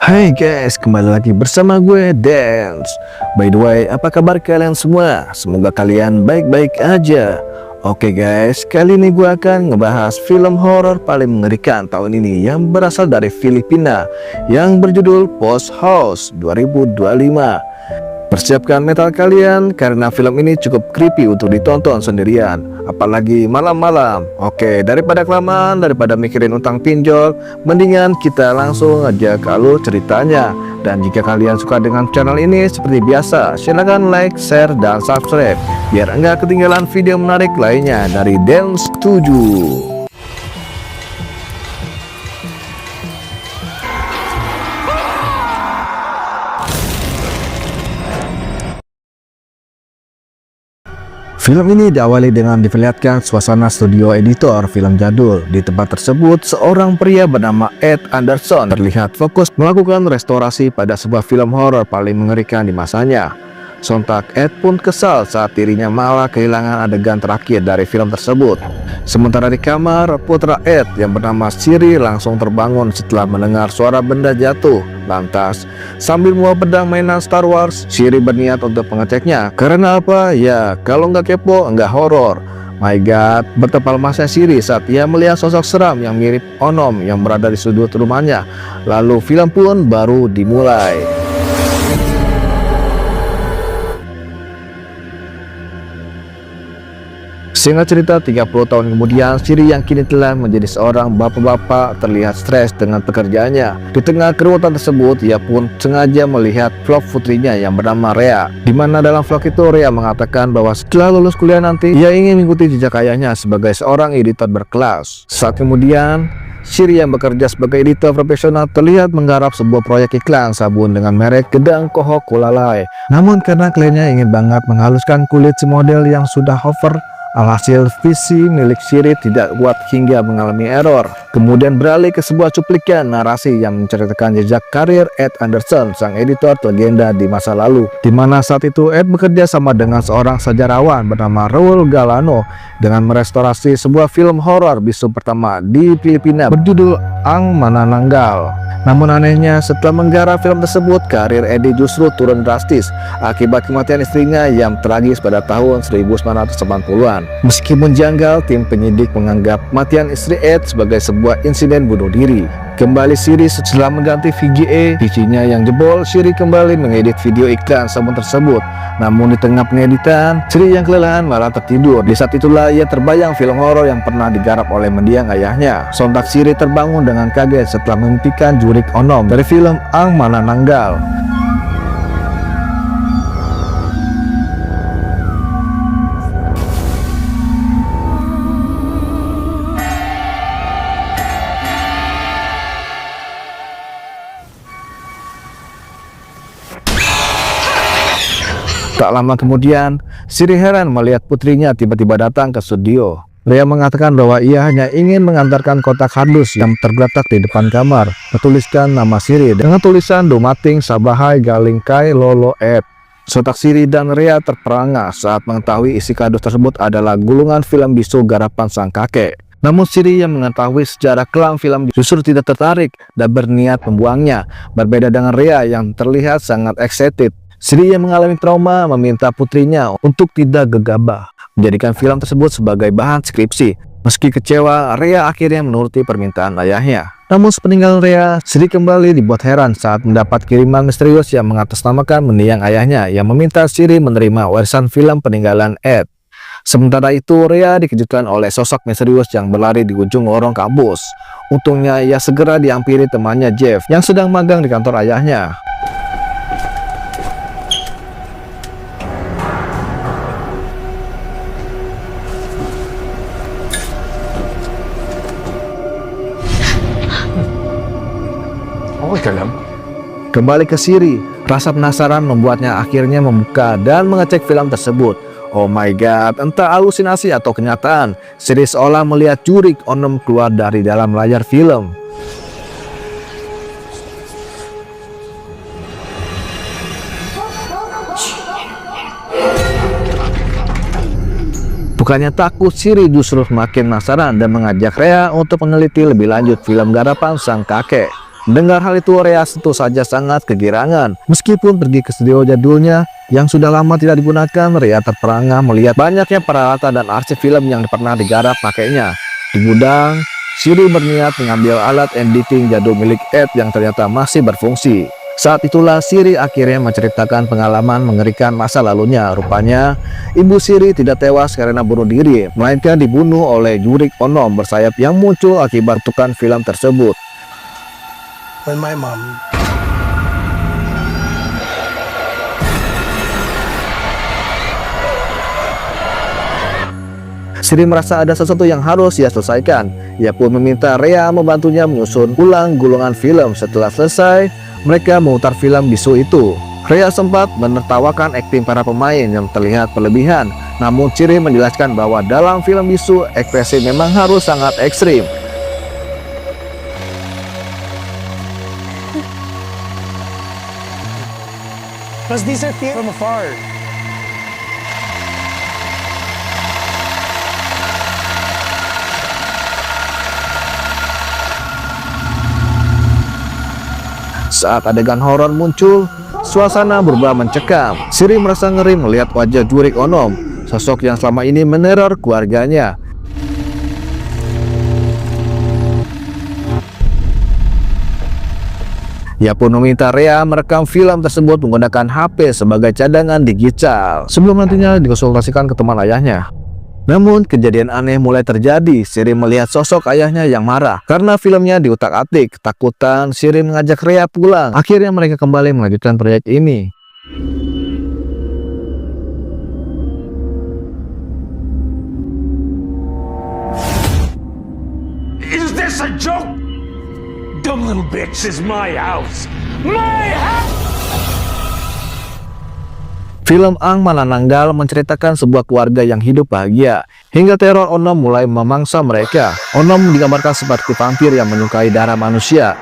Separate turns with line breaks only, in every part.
Hai guys, kembali lagi bersama gue Dance. By the way, apa kabar kalian semua? Semoga kalian baik-baik aja. Oke guys, kali ini gue akan ngebahas film horor paling mengerikan tahun ini yang berasal dari Filipina yang berjudul Post House 2025. Persiapkan mental kalian karena film ini cukup creepy untuk ditonton sendirian, apalagi malam-malam. Oke, daripada kelamaan, daripada mikirin utang pinjol, mendingan kita langsung aja ke alur ceritanya. Dan jika kalian suka dengan channel ini, seperti biasa, silahkan like, share, dan subscribe biar enggak ketinggalan video menarik lainnya dari Dance 7. Film ini diawali dengan diperlihatkan suasana studio editor film jadul. Di tempat tersebut, seorang pria bernama Ed Anderson terlihat fokus melakukan restorasi pada sebuah film horor paling mengerikan di masanya. Sontak Ed pun kesal saat dirinya malah kehilangan adegan terakhir dari film tersebut. Sementara di kamar, putra Ed yang bernama Siri langsung terbangun setelah mendengar suara benda jatuh. Lantas, sambil membawa pedang mainan Star Wars, Siri berniat untuk mengeceknya. Karena apa? Ya, kalau nggak kepo, nggak horor. My God, betapa lemasnya Siri saat ia melihat sosok seram yang mirip Onom yang berada di sudut rumahnya. Lalu film pun baru dimulai. Singkat cerita, 30 tahun kemudian, Siri yang kini telah menjadi seorang bapak-bapak terlihat stres dengan pekerjaannya. Di tengah keruwetan tersebut, ia pun sengaja melihat vlog putrinya yang bernama Rhea. Di mana dalam vlog itu, Rhea mengatakan bahwa setelah lulus kuliah nanti, ia ingin mengikuti jejak ayahnya sebagai seorang editor berkelas. Saat kemudian, Siri yang bekerja sebagai editor profesional terlihat menggarap sebuah proyek iklan sabun dengan merek Gedang Kohok Kulalai. Namun karena kliennya ingin banget menghaluskan kulit si model yang sudah over, alhasil visi milik Siri tidak kuat hingga mengalami error. Kemudian beralih ke sebuah cuplikan narasi yang menceritakan jejak karir Ed Anderson, sang editor legenda di masa lalu. Di mana saat itu Ed bekerja sama dengan seorang sejarawan bernama Raul Galano dengan merestorasi sebuah film horor bisu pertama di Filipina berjudul Ang Manananggal. Namun anehnya, setelah menggarap film tersebut, karir Eddie justru turun drastis akibat kematian istrinya yang tragis pada tahun 1980-an. Meskipun janggal, tim penyidik menganggap kematian istri Ed sebagai sebuah insiden bunuh diri. Kembali Siri setelah mengganti VGA, PC-nya yang jebol, Siri kembali mengedit video iklan sabun tersebut. Namun di tengah pengeditan, Siri yang kelelahan malah tertidur. Di saat itulah ia terbayang film horor yang pernah digarap oleh mendiang ayahnya. Sontak Siri terbangun dengan kaget setelah memimpikan Jurik Onom dari film Ang Manananggal. Tak lama kemudian, Siri heran melihat putrinya tiba-tiba datang ke studio. Rhea mengatakan bahwa ia hanya ingin mengantarkan kotak kardus yang tergeletak di depan kamar, bertuliskan nama Siri dengan tulisan Dumating Sabahay Galing Kay Lolo Ed. Sontak Siri dan Rhea terperangah saat mengetahui isi kardus tersebut adalah gulungan film bisu garapan sang kakek. Namun Siri yang mengetahui sejarah kelam film justru tidak tertarik dan berniat membuangnya. Berbeda dengan Rhea yang terlihat sangat excited, Siri yang mengalami trauma meminta putrinya untuk tidak gegabah menjadikan film tersebut sebagai bahan skripsi. Meski kecewa, Rhea akhirnya menuruti permintaan ayahnya. Namun sepeninggal Rhea, Siri kembali dibuat heran saat mendapat kiriman misterius yang mengatasnamakan mendiang ayahnya yang meminta Siri menerima warisan film peninggalan Ed. Sementara itu, Rhea dikejutkan oleh sosok misterius yang berlari di ujung lorong kampus. Untungnya ia segera dihampiri temannya Jeff yang sedang magang di kantor ayahnya. Kembali ke Siri, rasa penasaran membuatnya akhirnya membuka dan mengecek film tersebut. Oh my God, entah halusinasi atau kenyataan, Siri seolah melihat Jurik Onom keluar dari dalam layar film. Bukannya takut, Siri justru semakin penasaran dan mengajak Rhea untuk meneliti lebih lanjut film garapan sang kakek. Mendengar hal itu, Rea tentu saja sangat kegirangan. Meskipun pergi ke studio jadulnya yang sudah lama tidak digunakan, Rea terperangah melihat banyaknya peralatan dan arsip film yang pernah digarap pakainya. Di gudang, Siri berniat mengambil alat editing jadul milik Ed yang ternyata masih berfungsi. Saat itulah Siri akhirnya menceritakan pengalaman mengerikan masa lalunya. Rupanya, ibu Siri tidak tewas karena bunuh diri, melainkan dibunuh oleh jurik onom bersayap yang muncul akibat kutukan film tersebut.
When my mom
Siri merasa ada sesuatu yang harus ia selesaikan. Ia pun meminta Rea membantunya menyusun ulang gulungan film. Setelah selesai, mereka memutar film bisu itu. Rea sempat menertawakan akting para pemain yang terlihat berlebihan. Namun Siri menjelaskan bahwa dalam film bisu, ekspresi memang harus sangat ekstrim.
because these are from afar.
Saat adegan horor muncul, suasana berubah mencekam. Siri merasa ngeri melihat wajah jurik onom, sosok yang selama ini meneror keluarganya. Ia pun meminta Rea merekam film tersebut menggunakan HP sebagai cadangan digital sebelum nantinya dikonsultasikan ke teman ayahnya. Namun kejadian aneh mulai terjadi. Siri melihat sosok ayahnya yang marah karena filmnya diutak-atik. Ketakutan, Siri mengajak Rea pulang. Akhirnya mereka kembali melanjutkan proyek ini.
Is this a joke? Dumb little bitch, this is my house. My house!
Film Ang Manananggal menceritakan sebuah keluarga yang hidup bahagia hingga teror onom mulai memangsa mereka. Onom digambarkan seperti vampir yang menyukai darah manusia.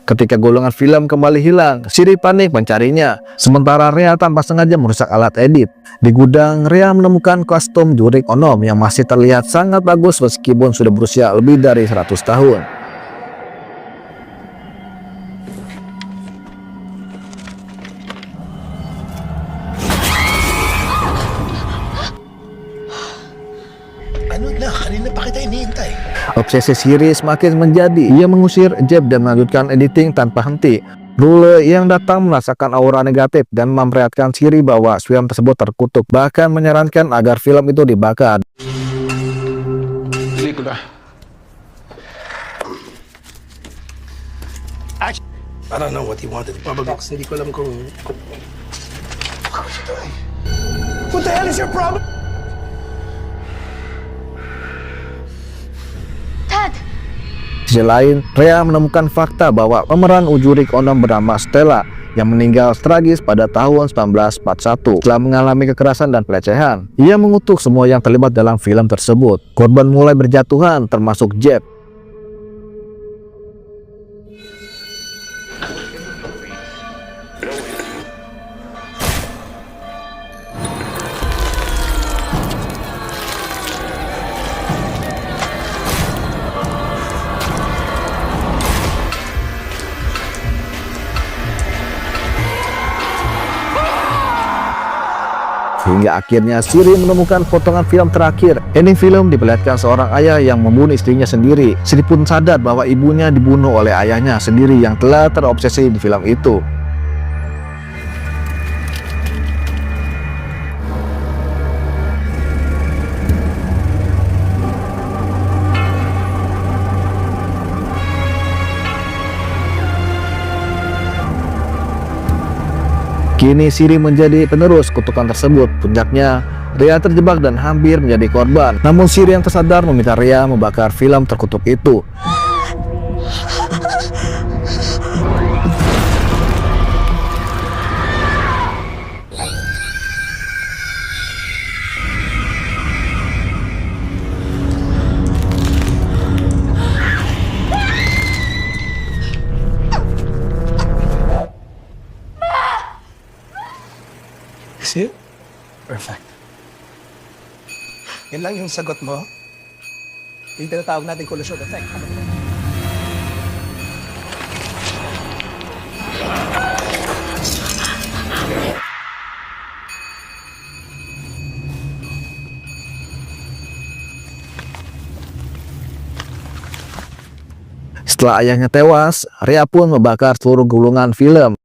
Ketika golongan film kembali hilang, Siri panik mencarinya. Sementara Rea tanpa sengaja merusak alat edit. Di gudang, Rea menemukan kostum jurik onom yang masih terlihat sangat bagus meskipun sudah berusia lebih dari 100 tahun.
Ano na? Kanina pa kita iniintay.
Obsesi Siri semakin menjadi. Ia mengusir Jeb dan melanjutkan editing tanpa henti. Rule yang datang merasakan aura negatif dan memperlihatkan Siri bahwa film tersebut terkutuk. Bahkan menyarankan agar film itu dibakar.
I don't know what he wanted. Probably hindi ko alam kung... What the hell is your problem?
Di sisi lain, Rea menemukan fakta bahwa pemeran jurik onom bernama Stella yang meninggal tragis pada tahun 1941 setelah mengalami kekerasan dan pelecehan. Ia mengutuk semua yang terlibat dalam film tersebut. Korban mulai berjatuhan, termasuk Jeb. Hingga akhirnya Siri menemukan potongan film terakhir. Ending film diperlihatkan seorang ayah yang membunuh istrinya sendiri. Siri pun sadar bahwa ibunya dibunuh oleh ayahnya sendiri yang telah terobsesi di film itu. Kini Siri menjadi penerus kutukan tersebut. Puncaknya, Rea terjebak dan hampir menjadi korban. Namun Siri yang tersadar meminta Rea membakar film terkutuk itu.
Yun lang yung sagot mo. Yung tinatawag natin collision effect.
Setelah ayahnya tewas, Ria pun membakar seluruh gulungan film.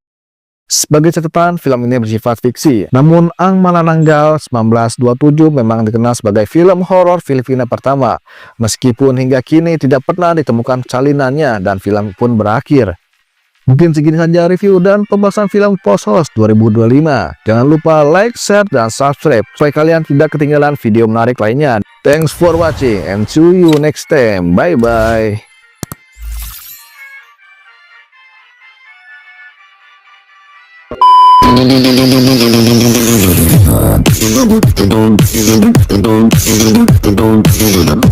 Sebagai catatan, film ini bersifat fiksi. Namun, Ang Manananggal 1927 memang dikenal sebagai film horor Filipina pertama. Meskipun hingga kini tidak pernah ditemukan salinannya dan film pun berakhir. Mungkin segini saja review dan pembahasan film Post Host 2025. Jangan lupa like, share, dan subscribe supaya kalian tidak ketinggalan video menarik lainnya. Thanks for watching and see you next time. Bye-bye.
Don't